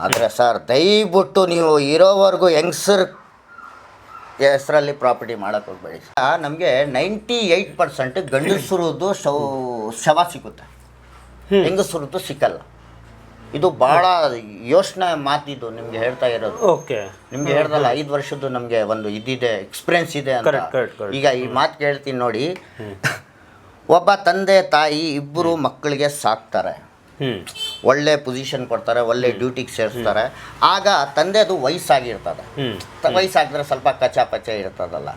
ಆದರೆ ಸರ್ ದಯವಿಟ್ಟು ನೀವು ಇರೋವರೆಗೂ ಹೆಂಗಸರ್ ಹೆಸರಲ್ಲಿ ಪ್ರಾಪರ್ಟಿ ಮಾಡೋಕ್ಕೆ ಹೋಗಬೇಡಿ. ನಮಗೆ 98% ಗಂಡಸರದ್ದು ಶವ ಸಿಗುತ್ತೆ, ಹೆಂಗಸರದ್ದು ಸಿಕ್ಕಲ್ಲ. ಇದು ಭಾಳ ಯೋಚನೆ ಮಾತಿದ್ದು ನಿಮಗೆ ಹೇಳ್ತಾ ಇರೋದು. ಓಕೆ, ನಿಮ್ಗೆ ಹೇಳ್ದಲ್ಲ 5 ವರ್ಷದ್ದು ನಮಗೆ ಒಂದು ಇದಿದೆ, ಎಕ್ಸ್ಪೀರಿಯನ್ಸ್ ಇದೆ ಅಂತ. ಈಗ ಈ ಮಾತು ಕೇಳ್ತೀನಿ ನೋಡಿ. ಒಬ್ಬ ತಂದೆ ತಾಯಿ ಇಬ್ಬರು ಮಕ್ಕಳಿಗೆ ಸಾಕ್ತಾರೆ, ಒಳ್ಳೆ ಪೊಸಿಷನ್ ಕೊಡ್ತಾರೆ, ಒಳ್ಳೆ ಡ್ಯೂಟಿಗೆ ಸೇರಿಸ್ತಾರೆ. ಆಗ ತಂದೆದು ವಯಸ್ಸಾಗಿರ್ತದೆ, ವಯಸ್ಸಾಗಿದ್ರೆ ಸ್ವಲ್ಪ ಕಚಾಪಚ ಇರ್ತದಲ್ಲ.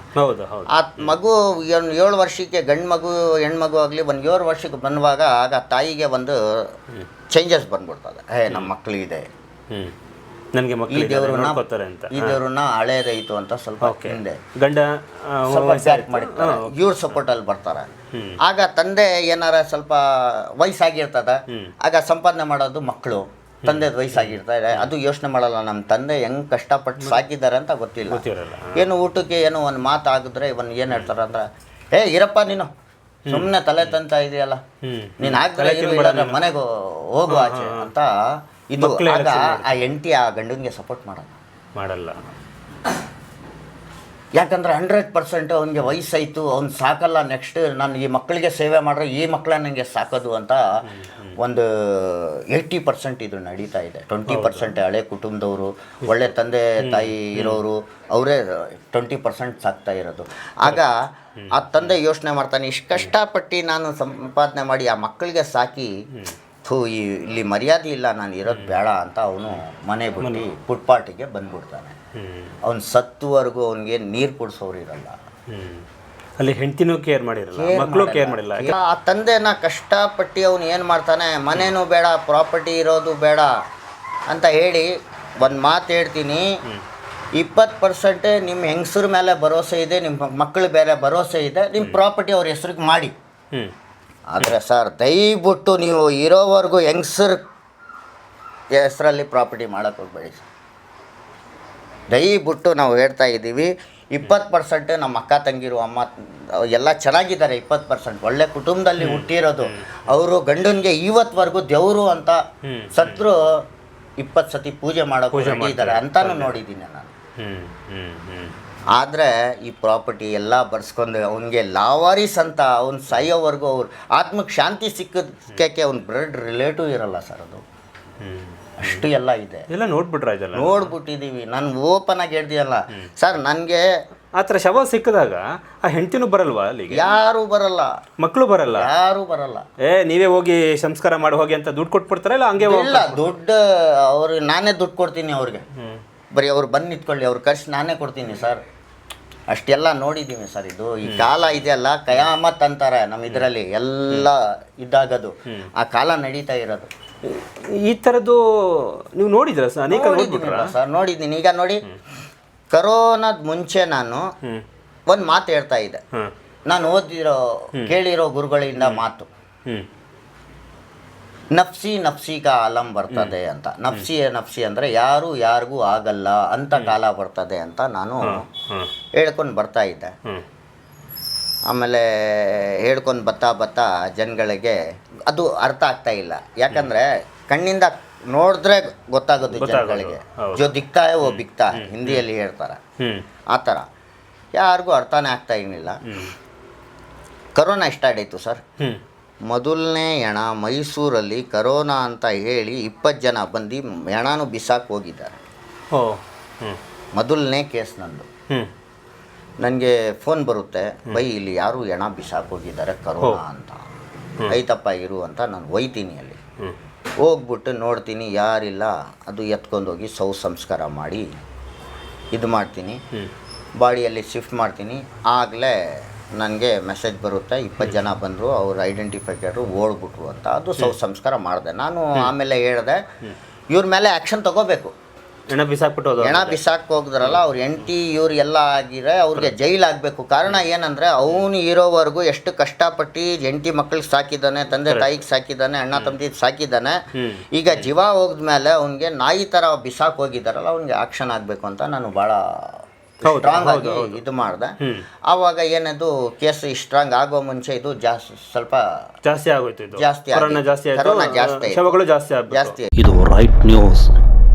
ಆ ಮಗು 7 ವರ್ಷಕ್ಕೆ ಗಂಡು ಮಗು ಹೆಣ್ಮಗು ಆಗಲಿ ಒಂದು 7 ವರ್ಷಕ್ಕೆ ಬಂದುವಾಗ ಆಗ ತಾಯಿಗೆ ಒಂದು ಚೇಂಜಸ್ ಬಂದ್ಬಿಡ್ತದೆ. ನಮ್ಮ ಮಕ್ಕಳಿದೆ, ನನಗೆ ಈ ದೇವ್ರನ್ನ ಹಳೇದಾಯಿತು ಅಂತ ಸ್ವಲ್ಪ ಹಿಂದೆ ಗಂಡ ಸ್ವಲ್ಪ ಬ್ಯಾಕ್ ಮಾಡಿರ್ತಾರೆ, ಇವ್ರ ಸಪೋರ್ಟಲ್ಲಿ ಬರ್ತಾರೆ. ಆಗ ತಂದೆ ಏನಾರ ಸ್ವಲ್ಪ ವಯಸ್ಸಾಗಿರ್ತದ, ಆಗ ಸಂಪಾದನೆ ಮಾಡೋದು ಮಕ್ಕಳು. ತಂದೆ ವಯಸ್ಸಾಗಿರ್ತಾರೆ, ಅದು ಯೋಚನೆ ಮಾಡಲ್ಲ, ನಮ್ಮ ತಂದೆ ಹೆಂಗೆ ಕಷ್ಟಪಟ್ಟು ಸಾಕಿದ್ದಾರೆ ಅಂತ ಗೊತ್ತಿಲ್ಲ. ಏನು ಊಟಕ್ಕೆ ಏನೋ ಒಂದು ಮಾತು ಆಗಿದ್ರೆ ಇವನ್ ಏನು ಹೇಳ್ತಾರೆ ಅಂದ್ರೆ, ಇರಪ್ಪ ನೀನು ಸುಮ್ಮನೆ ತಲೆ ತಂತ ಇದೆಯಲ್ಲ, ನೀನು ಆಗ್ತಾರೆ ಮನೆಗೆ ಹೋಗು ಆಚೆ ಅಂತ. ಇದು ಆಗ ಆ ಹೆಂಡತಿ ಆ ಗಂಡನಿಗೆ ಸಪೋರ್ಟ್ ಮಾಡಲ್ಲ. ಯಾಕಂದ್ರೆ 100% ಅವನಿಗೆ ವಯಸ್ಸಾಯಿತು, ಅವ್ನು ಸಾಕಲ್ಲ, ನೆಕ್ಸ್ಟ್ ನಾನು ಈ ಮಕ್ಕಳಿಗೆ ಸೇವೆ ಮಾಡ್ರೆ ಈ ಮಕ್ಕಳ ನನಗೆ ಸಾಕೋದು ಅಂತ ಒಂದು 80% ಇದು ನಡೀತಾ ಇದೆ. 20% ಹಳೆ ಕುಟುಂಬದವರು, ಒಳ್ಳೆ ತಂದೆ ತಾಯಿ ಇರೋರು, ಅವರೇ 20% ಸಾಕ್ತಾ ಇರೋದು. ಆಗ ಆ ತಂದೆ ಯೋಚನೆ ಮಾಡ್ತಾನೆ, ಇಷ್ಟು ಕಷ್ಟಪಟ್ಟು ನಾನು ಸಂಪಾದನೆ ಮಾಡಿ ಆ ಮಕ್ಕಳಿಗೆ ಸಾಕಿ ಇಲ್ಲಿ ಮರ್ಯಾದೆ ಇಲ್ಲ, ನಾನು ಇರೋದು ಬೇಡ ಅಂತ ಅವನು ಮನೆ ಬಿಟ್ಟು ಫುಟ್ಪಾಟಿಗೆ ಬಂದ್ಬಿಡ್ತಾನೆ. ಅವ್ನು ಸತ್ತುವರೆಗೂ ಅವನಿಗೆ ನೀರು ಕುಡಿಸೋರು ಇರಲ್ಲ, ಅಲ್ಲಿ ಹೆಂಡತಿನೂ ಕೇರ್ ಮಾಡಿರಲ್ಲ, ಮಕ್ಕಳು ಕೇರ್ ಮಾಡಿಲ್ಲ. ಆ ತಂದೆನ ಕಷ್ಟಪಟ್ಟು ಅವನು ಏನು ಮಾಡ್ತಾನೆ, ಮನೇನೂ ಬೇಡ, ಪ್ರಾಪರ್ಟಿ ಇರೋದು ಬೇಡ ಅಂತ ಹೇಳಿ ಒಂದು ಮಾತು ಹೇಳ್ತೀನಿ, 20% ನಿಮ್ಮ ಹೆಂಗಸ್ರ ಮೇಲೆ ಭರೋಸೆ ಇದೆ, ನಿಮ್ಮ ಮಕ್ಕಳು ಬೇರೆ ಭರೋಸೆ ಇದೆ, ನಿಮ್ಮ ಪ್ರಾಪರ್ಟಿ ಅವ್ರ ಹೆಸ್ರಿಗೆ ಮಾಡಿ. ಆದರೆ ಸರ್ ದಯವಿಟ್ಟು ನೀವು ಇರೋವರೆಗೂ ಹೆಂಗಸರ್ ಹೆಸರಲ್ಲಿ ಪ್ರಾಪರ್ಟಿ ಮಾಡೋಕ್ಕೆ ಹೋಗಬೇಡಿ. ದಯವಿಟ್ಟು ನಾವು ಹೇಳ್ತಾ ಇದ್ದೀವಿ, 20% ನಮ್ಮ ಅಕ್ಕ ತಂಗಿರು ಅಮ್ಮ ಎಲ್ಲ ಚೆನ್ನಾಗಿದ್ದಾರೆ, 20% ಒಳ್ಳೆ ಕುಟುಂಬದಲ್ಲಿ ಹುಟ್ಟಿರೋದು. ಅವರು ಗಂಡನಿಗೆ ಇವತ್ತವರೆಗೂ ದೇವರು ಅಂತ ಸತ್ರು 20 ಸತಿ ಪೂಜೆ ಮಾಡೋಕೆ ಇದ್ದಾರೆ ಅಂತಾನು ನೋಡಿದ್ದೀನಿ ನಾನು. ಆದರೆ ಈ ಪ್ರಾಪರ್ಟಿ ಎಲ್ಲ ಬರ್ಸ್ಕೊಂಡು ಅವನಿಗೆ ಲಾವಾರಿಸ್ ಅಂತ ಅವ್ನು ಸಾಯೋವರೆಗೂ ಅವ್ರು ಆತ್ಮಕ್ಕೆ ಶಾಂತಿ ಸಿಕ್ಕಕ್ಕೆ ಅವ್ನ ಬ್ಲಡ್ ರಿಲೇಟಿವ್ ಇರಲ್ಲ ಸರ್. ಅದು ಅಷ್ಟು ಎಲ್ಲ ಇದೆ, ಎಲ್ಲ ನೋಡ್ಬಿಟ್ಟಿದ್ದೀವಿ. ನಾನು ಓಪನ್ ಆಗಿ ಹೇಳ್ತೀಯಲ್ಲ ಸರ್, ನನಗೆ ಆ ಥರ ಶವ ಸಿಕ್ಕಿದಾಗ ಆ ಹೆಂಡತಿನೂ ಬರಲ್ವಾ ಅಲ್ಲಿಗೆ? ಯಾರೂ ಬರಲ್ಲ, ಮಕ್ಕಳು ಬರಲ್ಲ, ಯಾರೂ ಬರಲ್ಲ. ನೀವೇ ಹೋಗಿ ಸಂಸ್ಕಾರ ಮಾಡಿ ಹೋಗಿ ಅಂತ ದುಡ್ಡು ಕೊಟ್ಬಿಡ್ತಾರೆ? ಇಲ್ಲ ಹಂಗೆ ಇಲ್ಲ, ದುಡ್ಡು ಅವ್ರಿಗೆ ನಾನೇ ದುಡ್ಡು ಕೊಡ್ತೀನಿ ಅವ್ರಿಗೆ. ಬರೀ ಅವ್ರು ಬಂದು ನಿಂತ್ಕೊಳ್ಳಿ, ಅವ್ರ ಖರ್ಚು ನಾನೇ ಕೊಡ್ತೀನಿ ಸರ್. ಅಷ್ಟೆಲ್ಲ ನೋಡಿದ್ದೀವಿ ಸರ್. ಇದು ಈ ಕಾಲ ಇದೆಯಲ್ಲ, ಕಯಾಮತ್ ಅಂತಾರೆ ನಮ್ಮ ಇದರಲ್ಲಿ ಎಲ್ಲ ಇದ್ದಾಗದು, ಆ ಕಾಲ ನಡೀತಾ ಇರೋದು. ಈ ಥರದ್ದು ನೀವು ನೋಡಿದ್ರ ಸರ್? ಅನೇಕ ಸರ್ ನೋಡಿದ್ದೀನಿ. ಈಗ ನೋಡಿ, ಕರೋನಾದ ಮುಂಚೆ ನಾನು ಒಂದು ಮಾತು ಹೇಳ್ತಾ ಇದ್ದೆ, ನಾನು ಓದಿರೋ ಕೇಳಿರೋ ಗುರುಗಳಿಂದ ಮಾತು, ನಫ್ಸಿ ನಫ್ಸಿಗ ಆಲಂ ಬರ್ತದೆ ಅಂತ. ನಫ್ಸಿ ಅಂದರೆ ಯಾರಿಗೂ ಆಗಲ್ಲ ಅಂತ ಕಾಲ ಬರ್ತದೆ ಅಂತ ನಾನು ಹೇಳ್ಕೊಂಡು ಬರ್ತಾ ಇದ್ದೆ. ಆಮೇಲೆ ಹೇಳ್ಕೊಂಡು ಬರ್ತಾ ಜನಗಳಿಗೆ ಅದು ಅರ್ಥ ಆಗ್ತಾ ಇಲ್ಲ. ಯಾಕಂದರೆ ಕಣ್ಣಿಂದ ನೋಡಿದ್ರೆ ಗೊತ್ತಾಗೋದು ಜನಗಳಿಗೆ, ಜೋ ದಿಕ್ತಾ ಓ ಬಿಕ್ತಾ ಹಿಂದಿಯಲ್ಲಿ ಹೇಳ್ತಾರೆ. ಆ ಥರ ಯಾರಿಗೂ ಅರ್ಥನೇ ಆಗ್ತಾ ಏನಿಲ್ಲ. ಕರೋನಾ ಸ್ಟಾರ್ಟ್ ಆಯಿತು ಸರ್. ಮೊದಲನೇ ಹೆಣ ಮೈಸೂರಲ್ಲಿ ಕರೋನಾ ಅಂತ ಹೇಳಿ 20 ಜನ ಬಂದು ಹೆಣನೂ ಬಿಸಾಕ್ ಹೋಗಿದ್ದಾರೆ. ಮೊದಲನೇ ಕೇಸ್ ನಂದು. ನನಗೆ ಫೋನ್ ಬರುತ್ತೆ, ಬೈ ಇಲ್ಲಿ ಯಾರು ಹೆಣ ಬಿಸಾಕ್ ಹೋಗಿದ್ದಾರೆ ಕರೋನಾ ಅಂತ, ಐತಪ್ಪ ಇರು ಅಂತ. ನಾನು ಒಯ್ತೀನಿ, ಅಲ್ಲಿ ಹೋಗ್ಬಿಟ್ಟು ನೋಡ್ತೀನಿ, ಯಾರಿಲ್ಲ. ಅದು ಎತ್ಕೊಂಡೋಗಿ ಸಂಸ್ಕಾರ ಮಾಡಿ ಇದು ಮಾಡ್ತೀನಿ, ಬಾಡಿಯಲ್ಲಿ ಶಿಫ್ಟ್ ಮಾಡ್ತೀನಿ. ಆಗಲೇ ನನಗೆ ಮೆಸೇಜ್ ಬರುತ್ತೆ, 20 ಜನ ಬಂದರು, ಅವ್ರು ಐಡೆಂಟಿಫೈಕರು ಓಡ್ಬಿಟ್ರು ಅಂತ. ಅದು ಸಂಸ್ಕಾರ ಮಾಡಿದೆ ನಾನು. ಆಮೇಲೆ ಹೇಳಿದೆ, ಇವ್ರ ಮೇಲೆ ಆ್ಯಕ್ಷನ್ ತೊಗೋಬೇಕು. ಹೆಣ ಬಿಸಾಕ್ ಹೋಗಿದ್ರಲ್ಲ ಅವ್ರ ಹೆಂಡತಿ ಇವ್ರು ಎಲ್ಲ ಆಗಿದ್ರೆ ಅವ್ರಿಗೆ ಜೈಲಾಗಬೇಕು. ಕಾರಣ ಏನಂದರೆ, ಅವನು ಇರೋವರೆಗೂ ಎಷ್ಟು ಕಷ್ಟಪಟ್ಟು ಹೆಂಡತಿ ಮಕ್ಕಳಿಗೆ ಸಾಕಿದ್ದಾನೆ, ತಂದೆ ತಾಯಿಗೆ ಸಾಕಿದ್ದಾನೆ, ಅಣ್ಣ ತಮ್ಮದಿಗೆ ಸಾಕಿದ್ದಾನೆ. ಈಗ ಜೀವ ಹೋಗಿದ್ಮೇಲೆ ಅವ್ನಿಗೆ ನಾಯಿ ಥರ ಬಿಸಾಕ್ ಹೋಗಿದ್ದಾರಲ್ಲ, ಅವ್ನಿಗೆ ಆಕ್ಷನ್ ಆಗಬೇಕು ಅಂತ ನಾನು ಭಾಳ ಸ್ಟ್ರಾಂಗ್ ಆಗಿ ಇದು ಮಾಡಿದೆ. ಆವಾಗ ಏನದು ಕೇಸ್ ಸ್ಟ್ರಾಂಗ್ ಆಗೋ ಮುಂಚೆ ಇದು ಸ್ವಲ್ಪ ಜಾಸ್ತಿ ಆಗೋಯ್ತು. ಜಾಸ್ತಿ ಇದು ರೈಟ್ ನ್ಯೂಸ್.